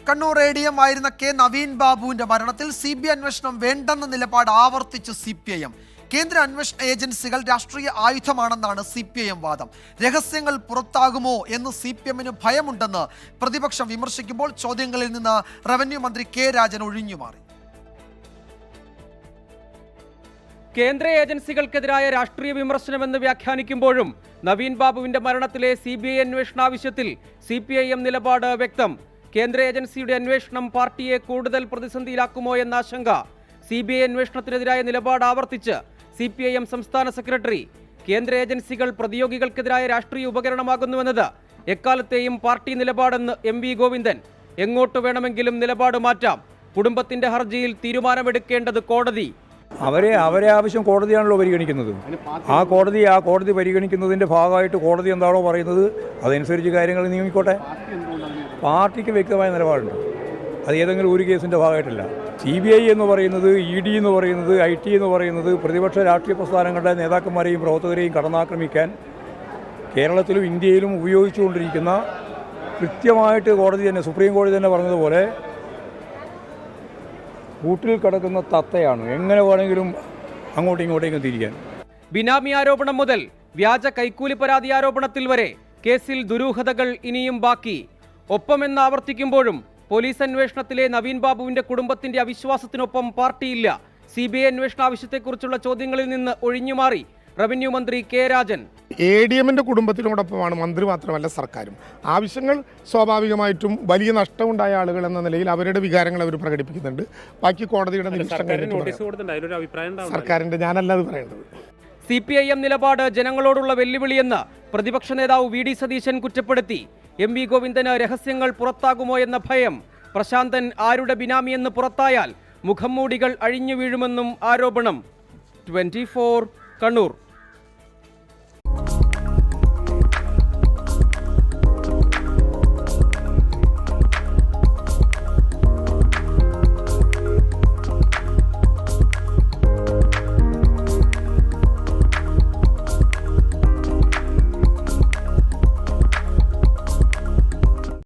Kannur ADM ആയിരുന്ന K Naveen ബാബുവിന്റെ മരണത്തിൽ CBI അന്വേഷണം വേണ്ടെന്ന നിലപാട് ആവർത്തിച്ച് CPIM. കേന്ദ്ര അന്വേഷണ ഏജൻസികൾ രാഷ്ട്രീയ ആയുധമാണെന്നാണ് CPIM വാദം. രഹസ്യങ്ങൾ പുറത്താകുമോ എന്ന് CPIMന് ഭയമുണ്ടെന്ന് പ്രതിപക്ഷം വിമർശിക്കുമ്പോൾ ചോദ്യങ്ങളിൽ നിന്ന് റവന്യൂ മന്ത്രി കെ രാജൻ ഒഴിഞ്ഞുമാറി. കേന്ദ്ര ഏജൻസികൾക്കെതിരായ രാഷ്ട്രീയ വിമർശനമെന്ന് വ്യാഖ്യാനിക്കുമ്പോഴും നവീൻ ബാബുവിന്റെ മരണത്തിലെ CBI അന്വേഷണ ആവശ്യത്തിൽ CPIM നിലപാട് വ്യക്തം. കേന്ദ്ര ഏജൻസിയുടെ അന്വേഷണം പാർട്ടിയെ കൂടുതൽ പ്രതിസന്ധിയിലാക്കുമോ എന്ന ആശങ്ക. CBI അന്വേഷണത്തിനെതിരായ നിലപാട് ആവർത്തിച്ച് CPIM സംസ്ഥാന സെക്രട്ടറി. കേന്ദ്ര ഏജൻസികൾ പ്രതിയോഗികൾക്കെതിരായ രാഷ്ട്രീയ ഉപകരണമാകുന്നുവെന്നത് എക്കാലത്തെയും പാർട്ടി നിലപാടെന്ന് MV ഗോവിന്ദൻ. എങ്ങോട്ട് വേണമെങ്കിലും നിലപാട് മാറ്റാം. കുടുംബത്തിന്റെ ഹർജിയിൽ തീരുമാനമെടുക്കേണ്ടത് കോടതി. അവരെ ആവശ്യം കോടതിയാണല്ലോ പരിഗണിക്കുന്നത്. ആ കോടതി പരിഗണിക്കുന്നതിൻ്റെ ഭാഗമായിട്ട് കോടതി എന്താണോ പറയുന്നത് അതനുസരിച്ച് കാര്യങ്ങൾ നീങ്ങിക്കോട്ടെ. പാർട്ടിക്ക് വ്യക്തമായ നിലപാടുണ്ട്. അത് ഏതെങ്കിലും ഒരു കേസിൻ്റെ ഭാഗമായിട്ടില്ല. CBI എന്ന് പറയുന്നത്, ED എന്ന് പറയുന്നത്, IT എന്ന് പറയുന്നത് പ്രതിപക്ഷ രാഷ്ട്രീയ പ്രസ്ഥാനങ്ങളുടെ നേതാക്കന്മാരെയും പ്രവർത്തകരെയും കടന്നാക്രമിക്കാൻ കേരളത്തിലും ഇന്ത്യയിലും ഉപയോഗിച്ചുകൊണ്ടിരിക്കുന്ന കൃത്യമായിട്ട് കോടതി തന്നെ, സുപ്രീം കോടതി തന്നെ പറഞ്ഞതുപോലെ കൂട്ടിൽ കിടക്കുന്ന തത്തയാണ്. എങ്ങനെ വേണമെങ്കിലും അങ്ങോട്ടും ഇങ്ങോട്ടേക്കും തിരിക്കാൻ. ബിനാമി ആരോപണം മുതൽ വ്യാജ കൈക്കൂലി പരാതി ആരോപണത്തിൽ വരെ കേസിൽ ദുരൂഹതകൾ ഇനിയും ബാക്കി. ഒപ്പമെന്ന് ആവർത്തിക്കുമ്പോഴും പോലീസ് അന്വേഷണത്തിലെ നവീൻ ബാബുവിന്റെ കുടുംബത്തിന്റെ അവിശ്വാസത്തിനൊപ്പം പാർട്ടിയില്ല. CBI അന്വേഷണ ആവശ്യത്തെക്കുറിച്ചുള്ള ചോദ്യങ്ങളിൽ നിന്ന് ഒഴിഞ്ഞുമാറി റവന്യൂ മന്ത്രി കെ രാജൻ. ADMന്റെ കുടുംബത്തിനോടൊപ്പമാണ് മന്ത്രി മാത്രമല്ല സർക്കാരും. ആവശ്യങ്ങൾ സ്വാഭാവികമായിട്ടും വലിയ നഷ്ടമുണ്ടായ ആളുകൾ എന്ന നിലയിൽ അവരുടെ വികാരങ്ങൾ അവർ പ്രകടിപ്പിക്കുന്നുണ്ട്. ബാക്കി കോടതിയുടെ സർക്കാരിന്റെ ഞാനല്ല അത് പറയുന്നത്. CPIM നിലപാട് ജനങ്ങളോടുള്ള വെല്ലുവിളിയെന്ന് പ്രതിപക്ഷ നേതാവ് VD സതീശൻ കുറ്റപ്പെടുത്തി. MV ഗോവിന്ദന് രഹസ്യങ്ങൾ പുറത്താകുമോ എന്ന ഭയം. പ്രശാന്തൻ ആരുടെ ബിനാമിയെന്ന് പുറത്തായാൽ മുഖംമൂടികൾ അഴിഞ്ഞു വീഴുമെന്നും ആരോപണം. 24 കണ്ണൂർ.